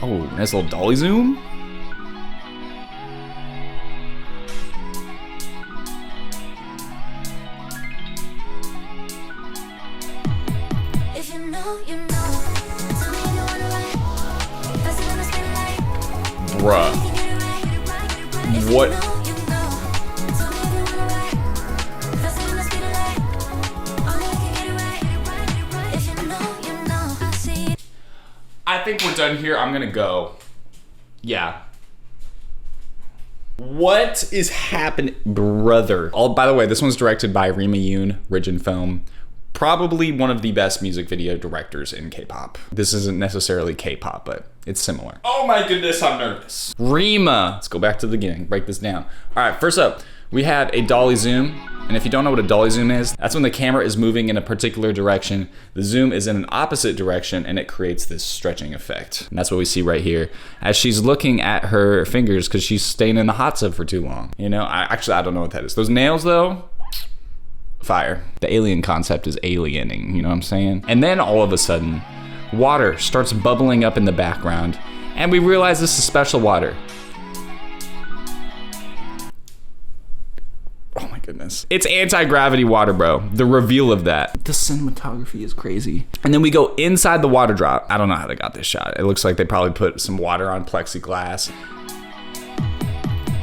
Oh, nice little dolly zoom. Bruh. What? I think we're done here. I'm gonna go. Yeah. What is happening, brother? Oh, by the way, this one's directed by Rima Yoon, Rijin Film. Probably one of the best music video directors in K-pop. This isn't necessarily K-pop, but it's similar. Oh my goodness, I'm nervous. Rima. Let's go back to the beginning, break this down. All right, first up, we have a dolly zoom. And if you don't know what a dolly zoom is, that's when the camera is moving in a particular direction. The zoom is in an opposite direction and it creates this stretching effect. And that's what we see right here as she's looking at her fingers because she's staying in the hot tub for too long. You know, I don't know what that is. Those nails though, fire. The alien concept is aliening, you know what I'm saying? And then all of a sudden, water starts bubbling up in the background and we realize this is special water. Oh my goodness. It's anti-gravity water, bro. The reveal of that. The cinematography is crazy. And then we go inside the water drop. I don't know how they got this shot. It looks like they probably put some water on plexiglass.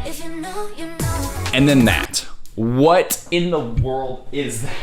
If you know, you know. And then that. What in the world is that?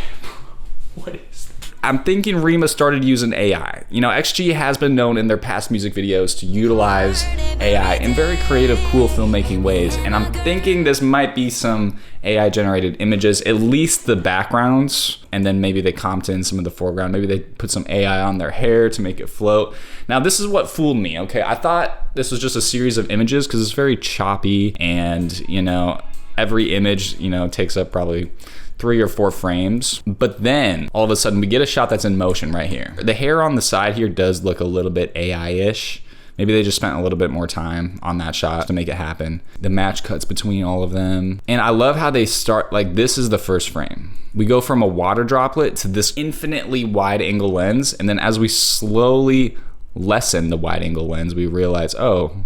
What is that? I'm thinking Rima started using AI. You know, XG has been known in their past music videos to utilize AI in very creative, cool filmmaking ways. And I'm thinking this might be some AI generated images, at least the backgrounds, and then maybe they comped in some of the foreground. Maybe they put some AI on their hair to make it float. Now, this is what fooled me, okay? I thought this was just a series of images because it's very choppy and, you know, every image, you know, takes up probably 3 or 4 frames. But then all of a sudden we get a shot that's in motion right here. The hair on the side here does look a little bit AI-ish. Maybe they just spent a little bit more time on that shot to make it happen. The match cuts between all of them. And I love how they start, like this is the first frame. We go from a water droplet to this infinitely wide angle lens. And then as we slowly lessen the wide angle lens, we realize, oh,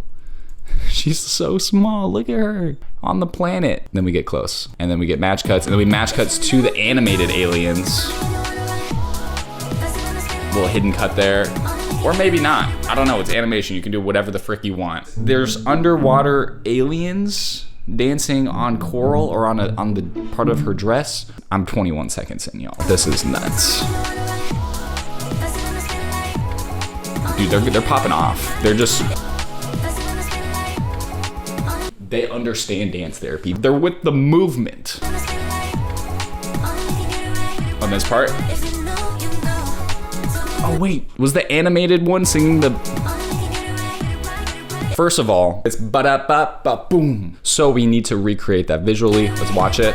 she's so small, look at her on the planet. Then we get close and then we get match cuts and then we match cuts to the animated aliens. Little hidden cut there. Or maybe not. I don't know, it's animation. You can do whatever the frick you want. There's underwater aliens dancing on coral or on the part of her dress. I'm 21 seconds in, y'all. This is nuts. Dude, they're popping off. They're just... They understand dance therapy. They're with the movement. On this part. Oh wait, was the animated one singing the... First of all, it's ba-da-ba-ba-boom. So we need to recreate that visually. Let's watch it.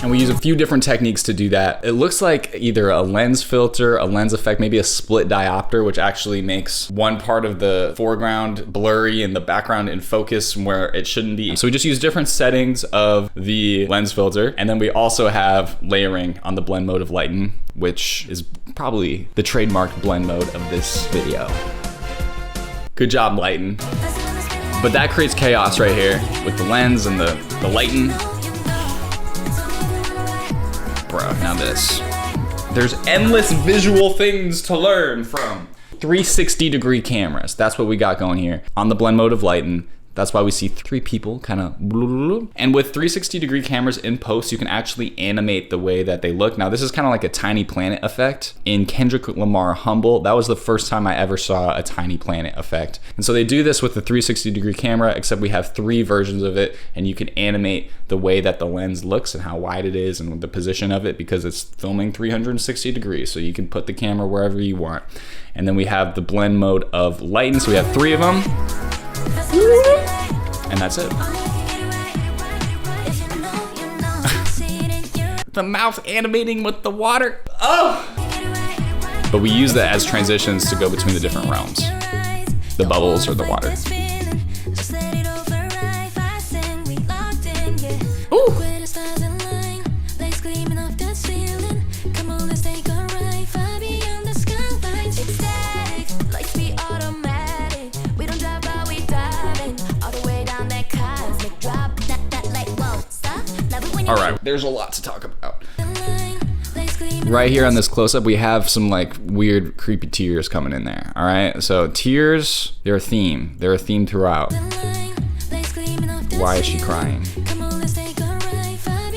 And we use a few different techniques to do that. It looks like either a lens filter, a lens effect, maybe a split diopter, which actually makes one part of the foreground blurry and the background in focus where it shouldn't be. So we just use different settings of the lens filter. And then we also have layering on the blend mode of lighten, which is probably the trademark blend mode of this video. Good job, lighten. But that creates chaos right here with the lens and the lighten. Bro, now this. There's endless visual things to learn from. 360-degree cameras. That's what we got going here on the blend mode of lighten. That's why we see 3 people kind of. And with 360-degree cameras in post, you can actually animate the way that they look. Now, this is kind of like a tiny planet effect. In Kendrick Lamar Humble, that was the first time I ever saw a tiny planet effect. And so they do this with the 360-degree camera, except we have 3 versions of it, and you can animate the way that the lens looks and how wide it is and the position of it because it's filming 360 degrees. So you can put the camera wherever you want. And then we have the blend mode of lighten. So we have 3 of them. And that's it. The mouth animating with the water. Oh! But we use that as transitions to go between the different realms. The bubbles or the water. Ooh! All right, there's a lot to talk about. Right here on this close-up, we have some like weird, creepy tears coming in there. All right, so tears, they're a theme. They're a theme throughout. Why is she crying?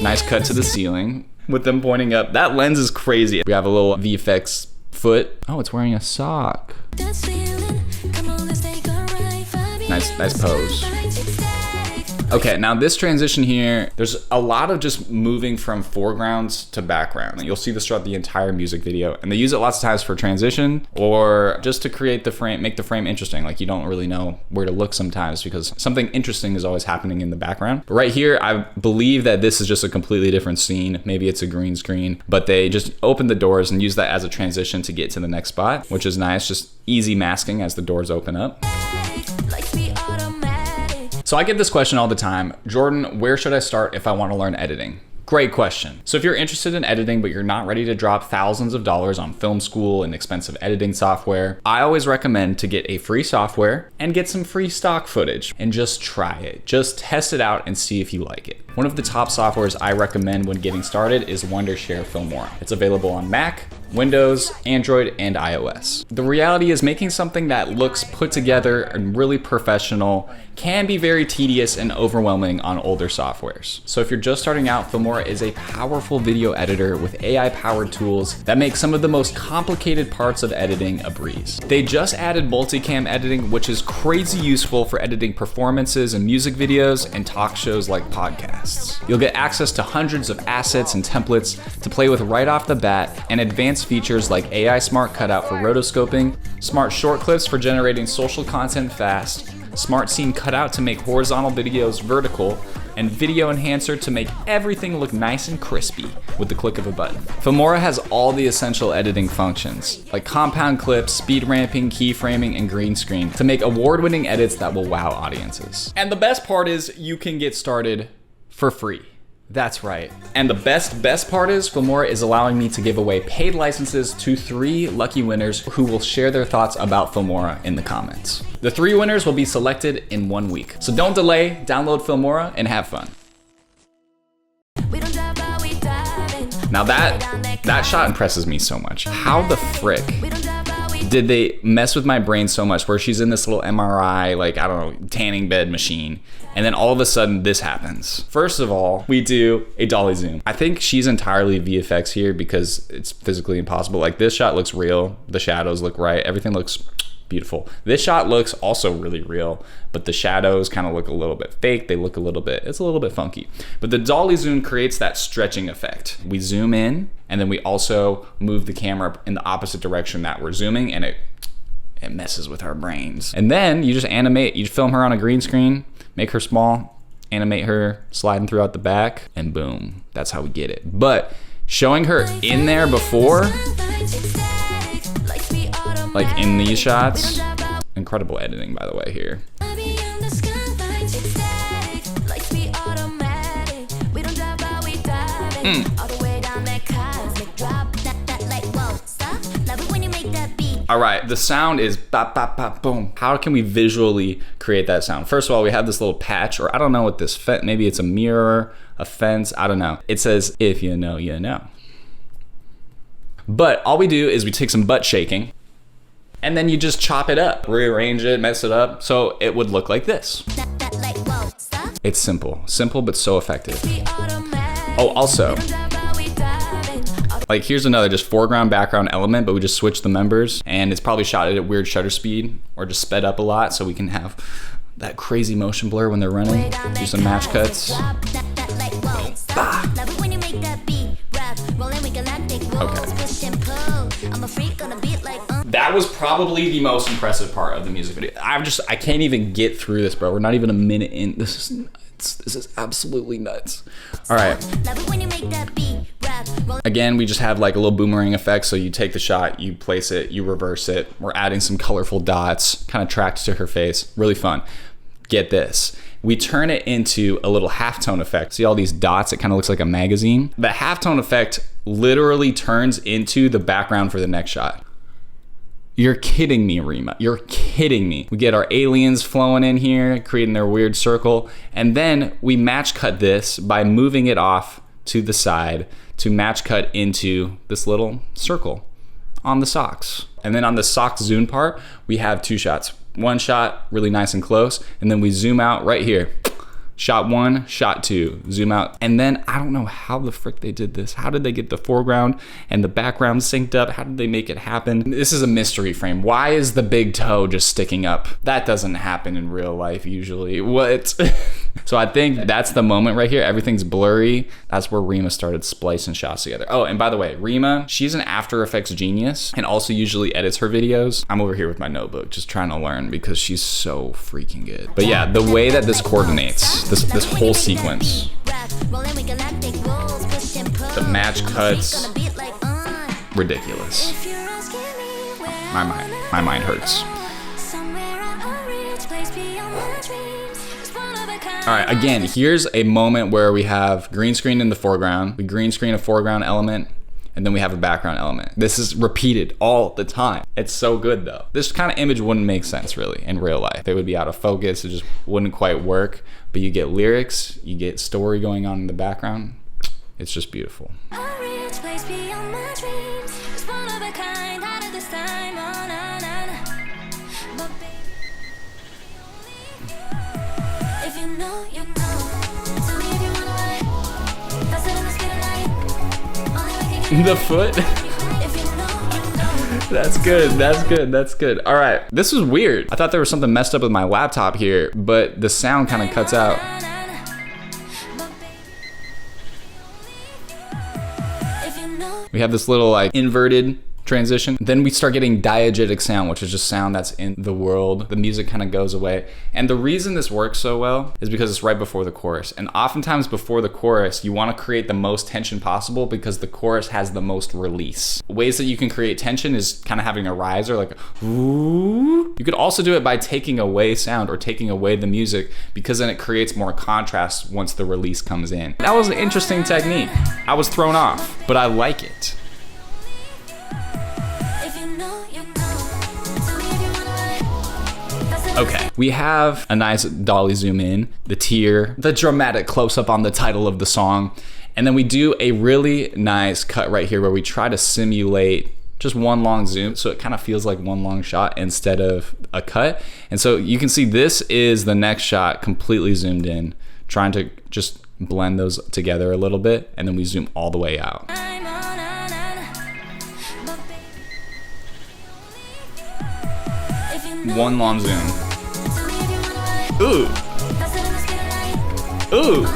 Nice cut to the ceiling with them pointing up. That lens is crazy. We have a little VFX foot. Oh, it's wearing a sock. Nice pose. Okay, now this transition here, there's a lot of just moving from foregrounds to background. You'll see this throughout the entire music video, and they use it lots of times for transition or just to create the frame, make the frame interesting. Like you don't really know where to look sometimes because something interesting is always happening in the background. But right here, I believe that this is just a completely different scene. Maybe it's a green screen, but they just open the doors and use that as a transition to get to the next spot, which is nice. Just easy masking as the doors open up. So I get this question all the time, Jordan, where should I start if I want to learn editing? Great question. So if you're interested in editing, but you're not ready to drop thousands of dollars on film school and expensive editing software, I always recommend to get a free software and get some free stock footage and just try it. Just test it out and see if you like it. One of the top softwares I recommend when getting started is Wondershare Filmora. It's available on Mac, Windows, Android, and iOS. The reality is making something that looks put together and really professional can be very tedious and overwhelming on older softwares. So if you're just starting out, Filmora is a powerful video editor with AI-powered tools that make some of the most complicated parts of editing a breeze. They just added multicam editing, which is crazy useful for editing performances and music videos and talk shows like podcasts. You'll get access to hundreds of assets and templates to play with right off the bat, and advanced features like AI Smart Cutout for rotoscoping, smart short clips for generating social content fast, smart scene cutout to make horizontal videos vertical, and video enhancer to make everything look nice and crispy with the click of a button. Filmora has all the essential editing functions, like compound clips, speed ramping, keyframing, and green screen to make award-winning edits that will wow audiences. And the best part is you can get started for free. That's right. And the best part is Filmora is allowing me to give away paid licenses to 3 lucky winners who will share their thoughts about Filmora in the comments. The 3 winners will be selected in 1 week. So don't delay, download Filmora and have fun. Now that shot impresses me so much. How the frick did they mess with my brain so much where she's in this little MRI, like, I don't know, tanning bed machine, and then all of a sudden this happens? First of all, we do a dolly zoom. I think she's entirely VFX here because it's physically impossible. Like this shot looks real, the shadows look right, everything looks beautiful. This shot looks also really real, but the shadows kind of look a little bit fake. They look it's a little bit funky. But the dolly zoom creates that stretching effect. We zoom in, and then we also move the camera in the opposite direction that we're zooming, and it messes with our brains. And then you just animate, you film her on a green screen, make her small, animate her sliding throughout the back, and boom, that's how we get it. But showing her in there before, like in these shots, incredible editing by the way here. All right, the sound is bop, bop, bop, boom. How can we visually create that sound? First of all, we have this little patch, or I don't know what this, maybe it's a mirror, a fence, I don't know. It says, if you know, you know. But all we do is we take some butt shaking, and then you just chop it up, rearrange it, mess it up, so it would look like this. It's simple but so effective. Oh, also, like here's another just foreground background element, but we just switch the members, and it's probably shot at a weird shutter speed or just sped up a lot so we can have that crazy motion blur when they're running. Do some match cuts. That was probably the most impressive part of the music video. I can't even get through this, bro. We're not even a minute in. This is nuts. This is absolutely nuts. All right. Again, we just have like a little boomerang effect. So you take the shot, you place it, you reverse it. We're adding some colorful dots, kind of tracked to her face. Really fun. Get this. We turn it into a little halftone effect. See all these dots? It kind of looks like a magazine. The halftone effect literally turns into the background for the next shot. You're kidding me, Rima. You're kidding me. We get our aliens flowing in here, creating their weird circle, and then we match cut this by moving it off to the side to match cut into this little circle on the socks. And then on the sock zoom part, we have 2 shots. One shot really nice and close, and then we zoom out right here. Shot 1, shot 2, zoom out. And then I don't know how the frick they did this. How did they get the foreground and the background synced up? How did they make it happen? This is a mystery frame. Why is the big toe just sticking up? That doesn't happen in real life usually. What? So I think that's the moment right here. Everything's blurry. That's where Rima started splicing shots together. Oh, and by the way, Rima, she's an After Effects genius and also usually edits her videos. I'm over here with my notebook just trying to learn because she's so freaking good. But yeah, the way that this coordinates, this whole sequence, the match cuts, ridiculous. My mind hurts. All right, again, here's a moment where we have green screen in the foreground, we green screen a foreground element, and then we have a background element. This is repeated all the time. It's so good though. This kind of image wouldn't make sense really in real life. It would be out of focus, it just wouldn't quite work, but you get lyrics, you get story going on in the background. It's just beautiful. The foot. That's good. That's good. That's good. All right. This was weird. I thought there was something messed up with my laptop here, but the sound kind of cuts out. We have this little like inverted transition. Then we start getting diegetic sound, which is just sound that's in the world. The music kind of goes away. And the reason this works so well is because it's right before the chorus. And oftentimes before the chorus, you want to create the most tension possible because the chorus has the most release. Ways that you can create tension is kind of having a riser, like ooh. You could also do it by taking away sound or taking away the music because then it creates more contrast once the release comes in. That was an interesting technique. I was thrown off, but I like it. Okay, we have a nice dolly zoom in, the tear, the dramatic close-up on the title of the song, and then we do a really nice cut right here where we try to simulate just one long zoom, so it kind of feels like one long shot instead of a cut. And so you can see this is the next shot completely zoomed in, trying to just blend those together a little bit, and then we zoom all the way out. One long zoom. Ooh. Ooh.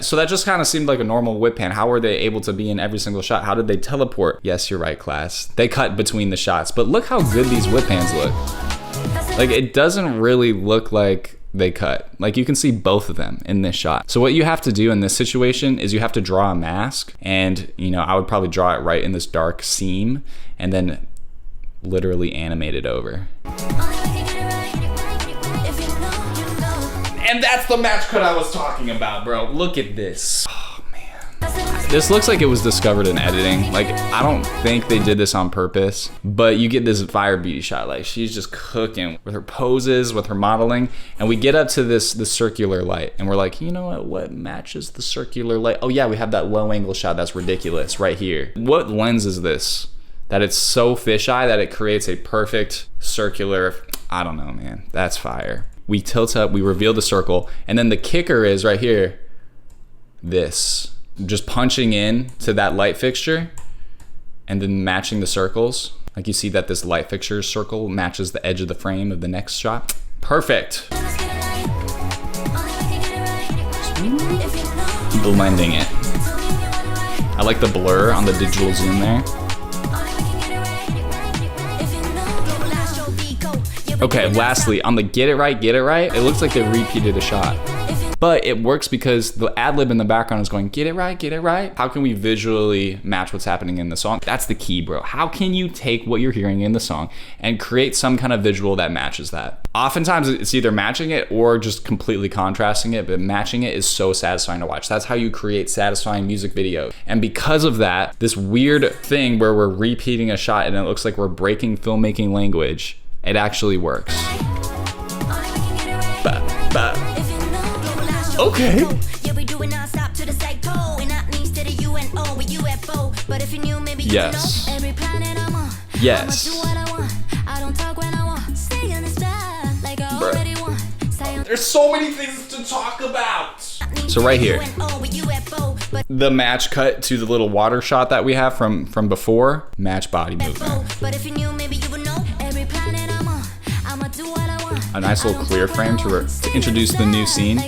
So that just kind of seemed like a normal whip pan. How were they able to be in every single shot? How did they teleport? Yes, you're right, class. They cut between the shots, but look how good these whip pans look. Like, it doesn't really look like they cut. Like, you can see both of them in this shot. So what you have to do in this situation is you have to draw a mask, and you know, I would probably draw it right in this dark seam and then literally animate it over. And that's the match cut I was talking about, bro. Look at this. Oh man. This looks like it was discovered in editing. Like, I don't think they did this on purpose, but you get this fire beauty shot. Like, she's just cooking with her poses, with her modeling, and we get up to this circular light, and we're like, you know what matches the circular light? Oh yeah, we have that low angle shot that's ridiculous right here. What lens is this? That it's so fisheye that it creates a perfect circular, I don't know, man. That's fire. We tilt up, we reveal the circle, and then the kicker is right here, this. Just punching in to that light fixture and then matching the circles. Like, you see that this light fixture circle matches the edge of the frame of the next shot. Perfect. Blending it. I like the blur on the digital zoom there. Okay, lastly, on the get it right, it looks like they repeated a shot. But it works because the ad-lib in the background is going, get it right, get it right. How can we visually match what's happening in the song? That's the key, bro. How can you take what you're hearing in the song and create some kind of visual that matches that? Oftentimes it's either matching it or just completely contrasting it, but matching it is so satisfying to watch. That's how you create satisfying music videos. And because of that, this weird thing where we're repeating a shot and it looks like we're breaking filmmaking language, it actually works. Okay. Yes. Yes. Bruh. There's so many things to talk about. So right here, the match cut to the little water shot that we have from before, match body movement. A nice little clear frame to introduce the new scene.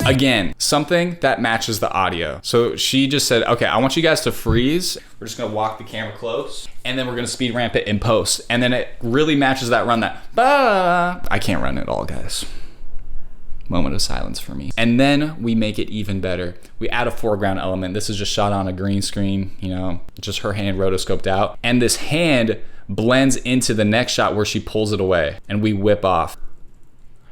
Again, something that matches the audio. So she just said, okay, I want you guys to freeze. We're just gonna walk the camera close, and then we're gonna speed ramp it in post. And then it really matches that run that, bah. I can't run it all, guys. Moment of silence for me. And then we make it even better. We add a foreground element. This is just shot on a green screen, you know, just her hand rotoscoped out. And this hand blends into the next shot where she pulls it away and we whip off.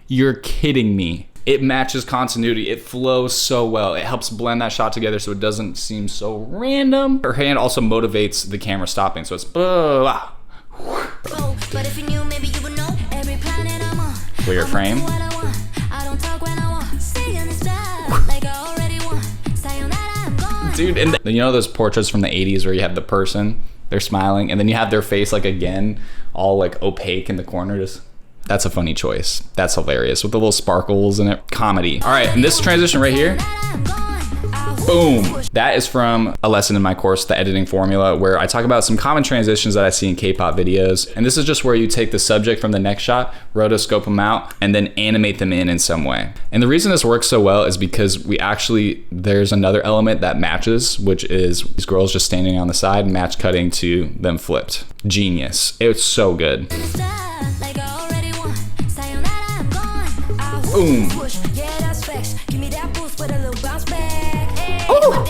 You're kidding me. It matches continuity. It flows so well. It helps blend that shot together so it doesn't seem so random. Her hand also motivates the camera stopping, so it's clear frame. Dude, and you know those portraits from the 80s where you have the person, they're smiling, and then you have their face like again, all like opaque in the corner. Just, that's a funny choice. That's hilarious with the little sparkles in it. Comedy. All right, and this transition right here, boom. That is from a lesson in my course, The Editing Formula, where I talk about some common transitions that I see in K-pop videos. And this is just where you take the subject from the next shot, rotoscope them out, and then animate them in some way. And the reason this works so well is because there's another element that matches, which is these girls just standing on the side, match cutting to them flipped. Genius. It's so good. Boom. Ooh.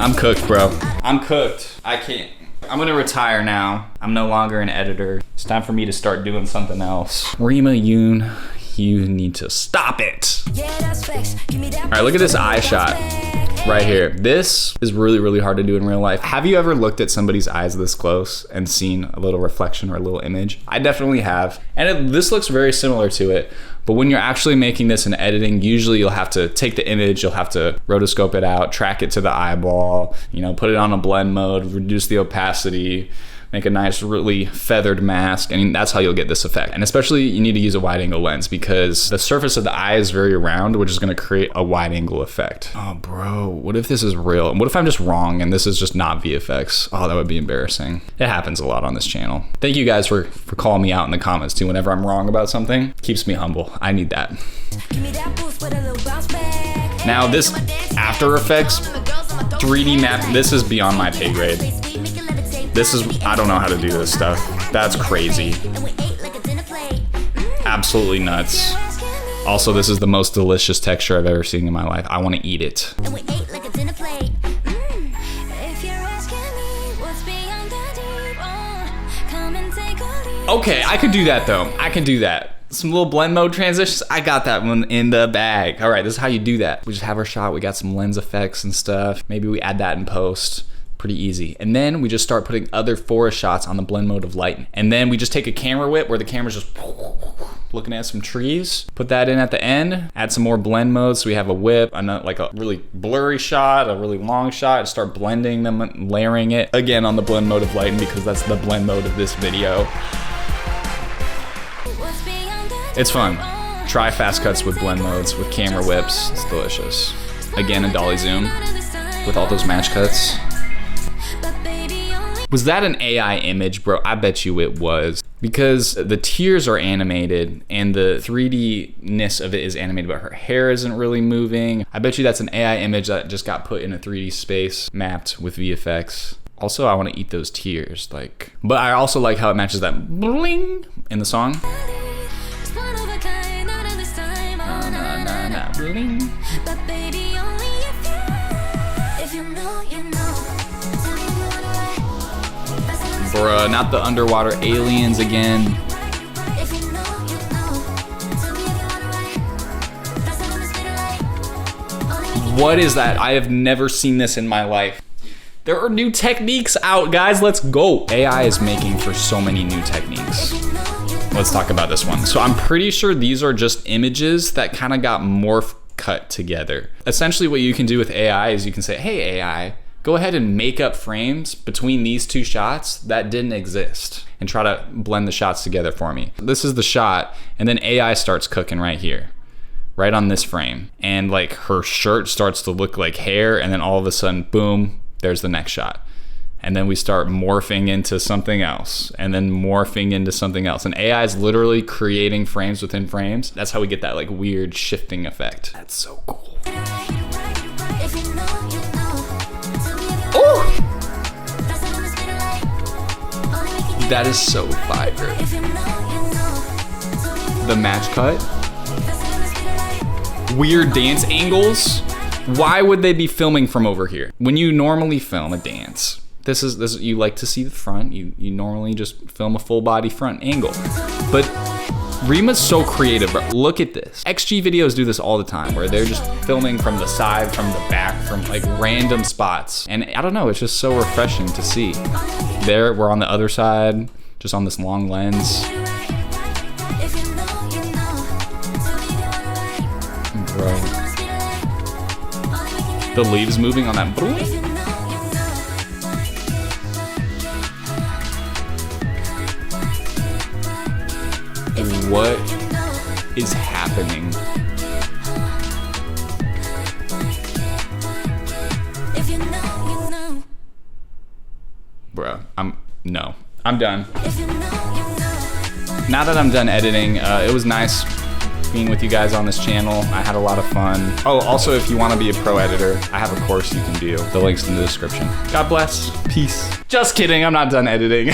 I'm cooked, bro. I'm cooked. I can't. I'm gonna retire now. I'm no longer an editor. It's time for me to start doing something else. Rima Yoon, you need to stop it. All right, look at this eye shot right here. This is really, really hard to do in real life. Have you ever looked at somebody's eyes this close and seen a little reflection or a little image? I definitely have. And this looks very similar to it. But when you're actually making this in editing, usually you'll have to take the image, you'll have to rotoscope it out, track it to the eyeball, you know, put it on a blend mode, reduce the opacity, make a nice, really feathered mask, and that's how you'll get this effect. And especially you need to use a wide angle lens because the surface of the eye is very round, which is gonna create a wide angle effect. Oh bro, what if this is real? What if I'm just wrong and this is just not VFX? Oh, that would be embarrassing. It happens a lot on this channel. Thank you guys for calling me out in the comments too whenever I'm wrong about something. Keeps me humble, I need that. Now this After Effects 3D map, this is beyond my pay grade. This is, I don't know how to do this stuff. That's crazy. Absolutely nuts. Also, this is the most delicious texture I've ever seen in my life. I want to eat it. Okay, I could do that though. I can do that. Some little blend mode transitions, I got that one in the bag. All right, this is how you do that. We just have our shot, we got some lens effects and stuff. Maybe we add that in post. Pretty easy. And then we just start putting other forest shots on the blend mode of light. And then we just take a camera whip where the camera's just looking at some trees, put that in at the end, add some more blend modes. So we have a whip, like a really blurry shot, a really long shot, and start blending them, layering it again on the blend mode of lighting because that's the blend mode of this video. It's fun. Try fast cuts with blend modes, with camera whips. It's delicious. Again, a dolly zoom with all those match cuts. Was that an AI image, bro? I bet you it was. Because the tears are animated and the 3D-ness of it is animated, but her hair isn't really moving. I bet you that's an AI image that just got put in a 3D space, mapped with VFX. Also, I want to eat those tears, like. But I also like how it matches that bling in the song. Bling. Bruh, not the underwater aliens again. What is that? I have never seen this in my life. There are new techniques out, guys. Let's go. AI is making for so many new techniques. let's talk about this one. So I'm pretty sure these are just images that kind of got morph cut together. Essentially what you can do with AI is you can say, hey AI, go ahead and make up frames between these two shots that didn't exist and try to blend the shots together for me. This is the shot, and then AI starts cooking right here, right on this frame. And like her shirt starts to look like hair, and then all of a sudden, boom, there's the next shot. And then we start morphing into something else, and then morphing into something else. And AI is literally creating frames within frames. That's how we get that like weird shifting effect. That's so cool. Oh! That is so fire. The match cut. Weird dance angles. Why would they be filming from over here? When you normally film a dance, this is you like to see the front. You normally just film a full body front angle. But Rima's so creative, bro. Look at this. XG videos do this all the time, where they're just filming from the side, from the back, from like random spots. And I don't know, it's just so refreshing to see. There, we're on the other side, just on this long lens. Bro. The leaves moving on that. What is happening? Bro, I'm done. Now that I'm done editing, it was nice being with you guys on this channel. I had a lot of fun. Oh, also, if you want to be a pro editor, I have a course you can do. The link's in the description. God bless. Peace. Just kidding, I'm not done editing.